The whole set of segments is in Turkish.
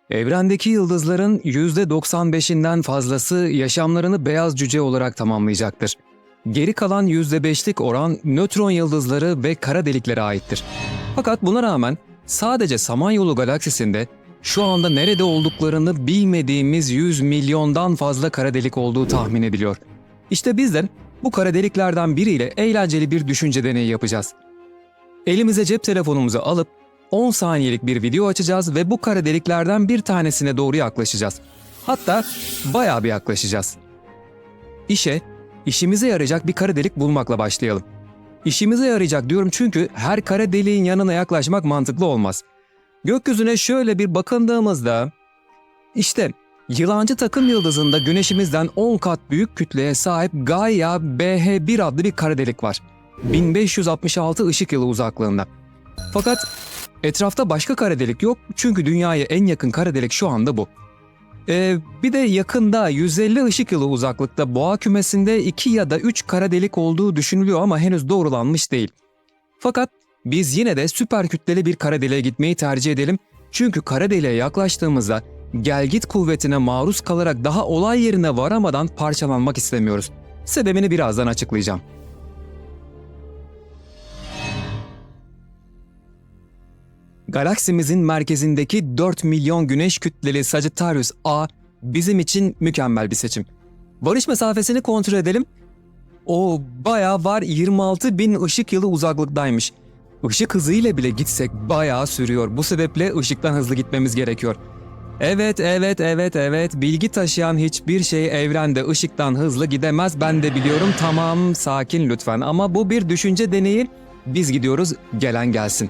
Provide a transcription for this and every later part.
Evrendeki yıldızların %95'inden fazlası yaşamlarını beyaz cüce olarak tamamlayacaktır. Geri kalan %5'lik oran nötron yıldızları ve kara deliklere aittir. Fakat buna rağmen sadece Samanyolu galaksisinde şu anda nerede olduklarını bilmediğimiz 100 milyondan fazla kara delik olduğu tahmin ediliyor. İşte biz de bu kara deliklerden biriyle eğlenceli bir düşünce deneyi yapacağız. Elimize cep telefonumuzu alıp 10 saniyelik bir video açacağız ve bu kara deliklerden bir tanesine doğru yaklaşacağız. Hatta bayağı bir yaklaşacağız. İşimize yarayacak bir kara delik bulmakla başlayalım. İşimize yarayacak diyorum çünkü her kara deliğin yanına yaklaşmak mantıklı olmaz. Gökyüzüne şöyle bir bakındığımızda, işte Yılancı takım yıldızında Güneşimizden 10 kat büyük kütleye sahip Gaia BH1 adlı bir kara delik var. 1566 ışık yılı uzaklığında. Fakat etrafta başka kara delik yok çünkü Dünya'ya en yakın kara delik şu anda bu. Bir de yakında 150 ışık yılı uzaklıkta Boğa kümesinde 2 ya da 3 kara delik olduğu düşünülüyor ama henüz doğrulanmış değil. Fakat biz yine de süper kütleli bir kara deliğe gitmeyi tercih edelim çünkü kara deliğe yaklaştığımızda gelgit kuvvetine maruz kalarak daha olay yerine varamadan parçalanmak istemiyoruz. Sebebini birazdan açıklayacağım. Galaksimizin merkezindeki 4 milyon güneş kütleli Sagittarius A bizim için mükemmel bir seçim. Varış mesafesini kontrol edelim. O bayağı var, 26 bin ışık yılı uzaklıktaymış. Işık hızıyla bile gitsek bayağı sürüyor. Bu sebeple ışıktan hızlı gitmemiz gerekiyor. Evet. Bilgi taşıyan hiçbir şey evrende ışıktan hızlı gidemez. Ben de biliyorum. Tamam, sakin lütfen. Ama bu bir düşünce deneyi. Biz gidiyoruz, gelen gelsin.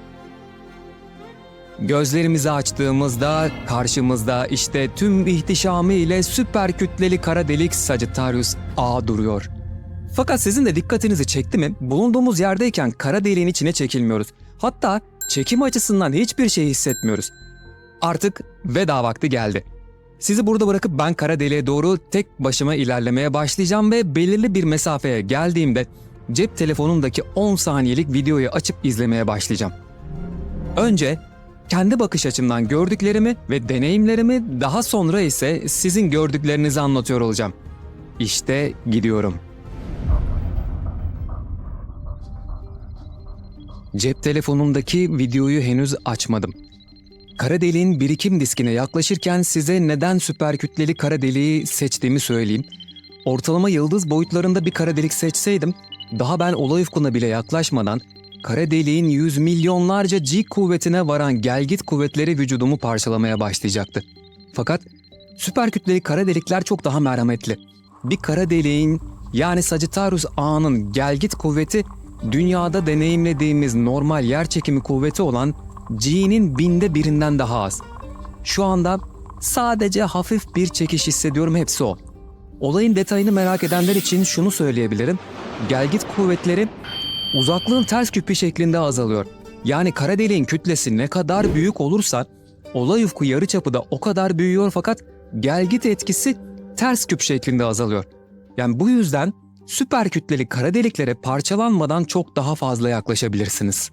Gözlerimizi açtığımızda karşımızda işte tüm ihtişamı ile süper kütleli kara delik Sagittarius A duruyor. Fakat sizin de dikkatinizi çekti mi? Bulunduğumuz yerdeyken kara deliğin içine çekilmiyoruz. Hatta çekim açısından hiçbir şey hissetmiyoruz. Artık veda vakti geldi. Sizi burada bırakıp ben kara deliğe doğru tek başıma ilerlemeye başlayacağım ve belirli bir mesafeye geldiğimde cep telefonumdaki 10 saniyelik videoyu açıp izlemeye başlayacağım. Önce kendi bakış açımdan gördüklerimi ve deneyimlerimi, daha sonra ise sizin gördüklerinizi anlatıyor olacağım. İşte gidiyorum. Cep telefonumdaki videoyu henüz açmadım. Kara deliğin birikim diskine yaklaşırken size neden süper kütleli kara deliği seçtiğimi söyleyeyim. Ortalama yıldız boyutlarında bir kara delik seçseydim, daha ben olay ufkuna bile yaklaşmadan kara deliğin 100 milyonlarca G kuvvetine varan gelgit kuvvetleri vücudumu parçalamaya başlayacaktı. Fakat süper kütleli kara delikler çok daha merhametli. Bir kara deliğin, yani Sagittarius A'nın gelgit kuvveti dünyada deneyimlediğimiz normal yerçekimi kuvveti olan G'nin 1/1000'den daha az. Şu anda sadece hafif bir çekiş hissediyorum, hepsi o. Olayın detayını merak edenler için şunu söyleyebilirim. Gelgit kuvvetleri uzaklığın ters küpü şeklinde azalıyor. Yani kara deliğin kütlesi ne kadar büyük olursa olay ufku yarıçapı da o kadar büyüyor, fakat gelgit etkisi ters küp şeklinde azalıyor. Yani bu yüzden süper kütleli kara deliklere parçalanmadan çok daha fazla yaklaşabilirsiniz.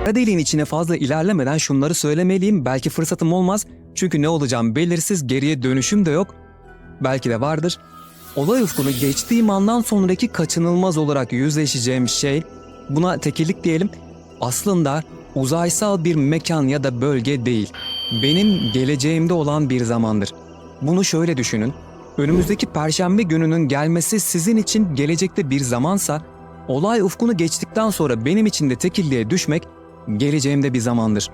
Kara deliğin içine fazla ilerlemeden şunları söylemeliyim. Belki fırsatım olmaz. Çünkü ne olacağım belirsiz, geriye dönüşüm de yok. Belki de vardır. Olay ufkunu geçtiğim andan sonraki kaçınılmaz olarak yüzleşeceğim şey, buna tekillik diyelim, aslında uzaysal bir mekan ya da bölge değil. Benim geleceğimde olan bir zamandır. Bunu şöyle düşünün. Önümüzdeki Perşembe gününün gelmesi sizin için gelecekte bir zamansa, olay ufkunu geçtikten sonra benim için de tekilliğe düşmek geleceğimde bir zamandır.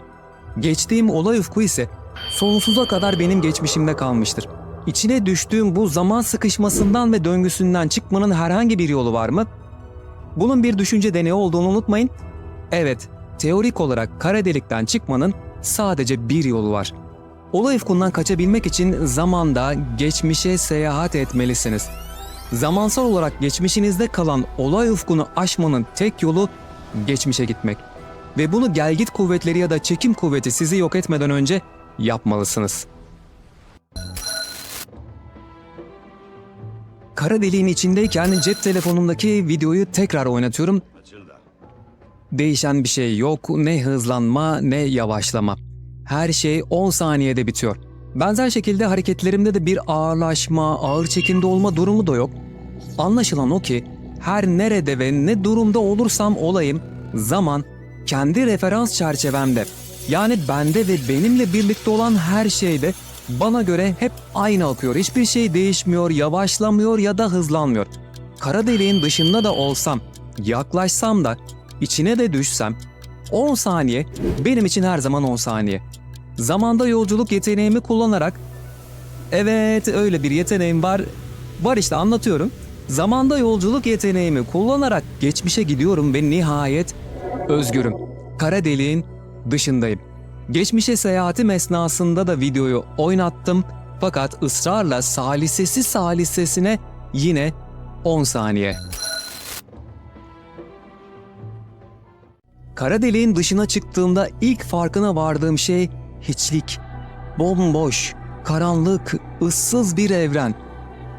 Geçtiğim olay ufku ise sonsuza kadar benim geçmişimde kalmıştır. İçine düştüğüm bu zaman sıkışmasından ve döngüsünden çıkmanın herhangi bir yolu var mı? Bunun bir düşünce deneyi olduğunu unutmayın. Evet, teorik olarak kara delikten çıkmanın sadece bir yolu var. Olay ufkundan kaçabilmek için zamanda geçmişe seyahat etmelisiniz. Zamansal olarak geçmişinizde kalan olay ufkunu aşmanın tek yolu geçmişe gitmek. Ve bunu gelgit kuvvetleri ya da çekim kuvveti sizi yok etmeden önce yapmalısınız. Kara deliğin içindeyken cep telefonumdaki videoyu tekrar oynatıyorum. Değişen bir şey yok, ne hızlanma ne yavaşlama. Her şey 10 saniyede bitiyor. Benzer şekilde hareketlerimde de bir ağırlaşma, ağır çekimde olma durumu da yok. Anlaşılan o ki her nerede ve ne durumda olursam olayım, zaman kendi referans çerçevemde, yani bende ve benimle birlikte olan her şeyde bana göre hep aynı akıyor. Hiçbir şey değişmiyor, yavaşlamıyor ya da hızlanmıyor. Kara deliğin dışında da olsam, yaklaşsam da, içine de düşsem 10 saniye benim için her zaman 10 saniye. Zamanda yolculuk yeteneğimi kullanarak, evet öyle bir yeteneğim var. Var işte, anlatıyorum. Zamanda yolculuk yeteneğimi kullanarak geçmişe gidiyorum ve nihayet özgürüm. Kara deliğin dışındayım. Geçmişe seyahatim esnasında da videoyu oynattım fakat ısrarla salisesi salisesine yine 10 saniye. Kara deliğin dışına çıktığımda ilk farkına vardığım şey hiçlik. Bomboş, karanlık, ıssız bir evren.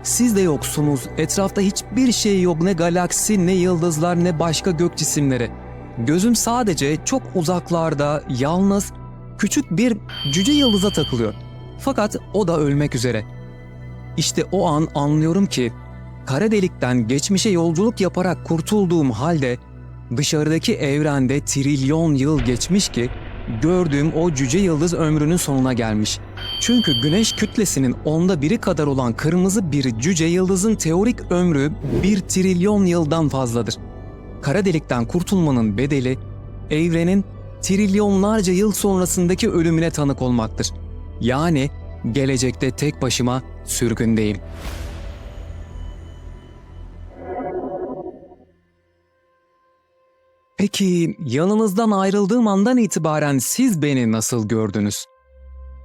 Siz de yoksunuz. Etrafta hiçbir şey yok. Ne galaksi, ne yıldızlar, ne başka gök cisimleri. Gözüm sadece çok uzaklarda, yalnız, küçük bir cüce yıldıza takılıyor. Fakat o da ölmek üzere. İşte o an anlıyorum ki kara delikten geçmişe yolculuk yaparak kurtulduğum halde dışarıdaki evrende trilyon yıl geçmiş ki gördüğüm o cüce yıldız ömrünün sonuna gelmiş. Çünkü güneş kütlesinin 1/10 kadar olan kırmızı bir cüce yıldızın teorik ömrü 1 trilyon yıldan fazladır. Kara delikten kurtulmanın bedeli evrenin trilyonlarca yıl sonrasındaki ölümüne tanık olmaktır. Yani gelecekte tek başıma sürgündeyim. Peki yanınızdan ayrıldığım andan itibaren siz beni nasıl gördünüz?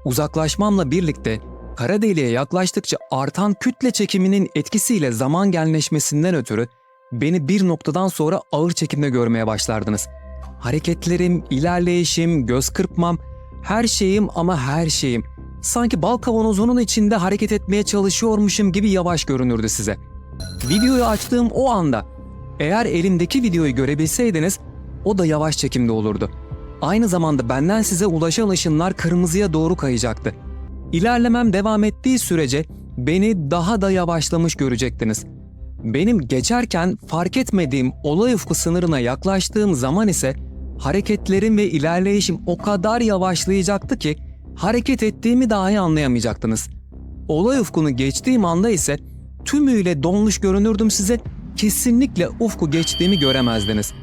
Uzaklaşmamla birlikte kara deliğe yaklaştıkça artan kütle çekiminin etkisiyle zaman genleşmesinden ötürü beni bir noktadan sonra ağır çekimde görmeye başlardınız. Hareketlerim, ilerleyişim, göz kırpmam, her şeyim ama her şeyim sanki bal kavanozunun içinde hareket etmeye çalışıyormuşum gibi yavaş görünürdü size. Videoyu açtığım o anda eğer elimdeki videoyu görebilseydiniz o da yavaş çekimde olurdu. Aynı zamanda benden size ulaşan ışınlar kırmızıya doğru kayacaktı. İlerlemem devam ettiği sürece beni daha da yavaşlamış görecektiniz. Benim geçerken fark etmediğim olay ufku sınırına yaklaştığım zaman ise hareketlerim ve ilerleyişim o kadar yavaşlayacaktı ki hareket ettiğimi dahi anlayamayacaktınız. Olay ufkunu geçtiğim anda ise tümüyle donmuş görünürdüm size, kesinlikle ufku geçtiğimi göremezdiniz.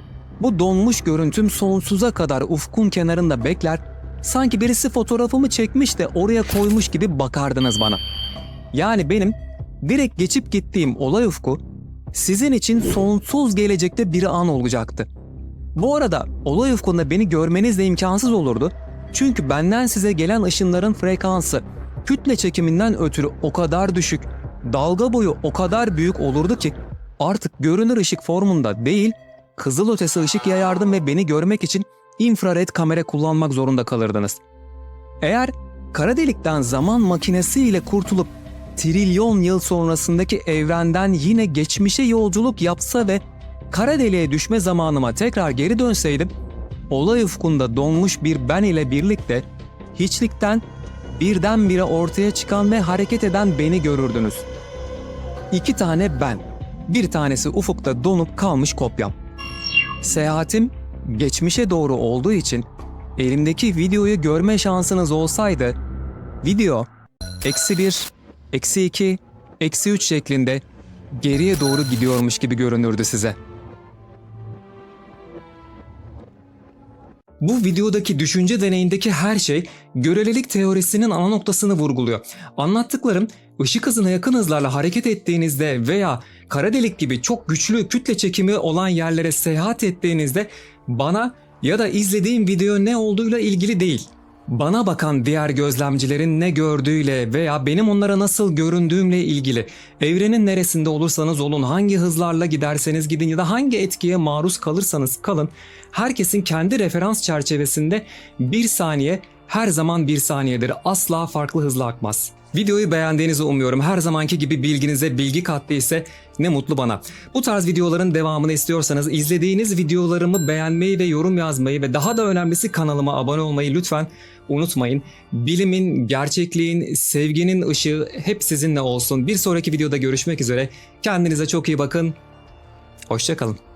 Bu donmuş görüntüm sonsuza kadar ufkun kenarında bekler, sanki birisi fotoğrafımı çekmiş de oraya koymuş gibi bakardınız bana. Yani benim direkt geçip gittiğim olay ufku sizin için sonsuz gelecekte bir an olacaktı. Bu arada olay ufkunda beni görmeniz de imkansız olurdu. Çünkü benden size gelen ışınların frekansı kütle çekiminden ötürü o kadar düşük, dalga boyu o kadar büyük olurdu ki artık görünür ışık formunda değil, kızılötesi ışık yayardım ve beni görmek için infrared kamera kullanmak zorunda kalırdınız. Eğer kara delikten zaman makinesiyle kurtulup trilyon yıl sonrasındaki evrenden yine geçmişe yolculuk yapsa ve kara deliğe düşme zamanıma tekrar geri dönseydim, olay ufkunda donmuş bir ben ile birlikte hiçlikten birdenbire ortaya çıkan ve hareket eden beni görürdünüz. İki tane ben, bir tanesi ufukta donup kalmış kopyam. Seyahatim geçmişe doğru olduğu için elimdeki videoyu görme şansınız olsaydı, video -1, -2, -3 şeklinde geriye doğru gidiyormuş gibi görünürdü size. Bu videodaki düşünce deneyindeki her şey görelilik teorisinin ana noktasını vurguluyor. Anlattıklarım ışık hızına yakın hızlarla hareket ettiğinizde veya kara delik gibi çok güçlü kütle çekimi olan yerlere seyahat ettiğinizde bana ya da izlediğim video ne olduğuyla ilgili değil. Bana bakan diğer gözlemcilerin ne gördüğüyle veya benim onlara nasıl göründüğümle ilgili. Evrenin neresinde olursanız olun, hangi hızlarla giderseniz gidin ya da hangi etkiye maruz kalırsanız kalın, herkesin kendi referans çerçevesinde bir saniye her zaman bir saniyedir. Asla farklı hızla akmaz. Videoyu beğendiğinizi umuyorum. Her zamanki gibi bilginize bilgi kattıysa ne mutlu bana. Bu tarz videoların devamını istiyorsanız izlediğiniz videolarımı beğenmeyi ve yorum yazmayı ve daha da önemlisi kanalıma abone olmayı lütfen unutmayın. Bilimin, gerçekliğin, sevginin ışığı hep sizinle olsun. Bir sonraki videoda görüşmek üzere. Kendinize çok iyi bakın. Hoşça kalın.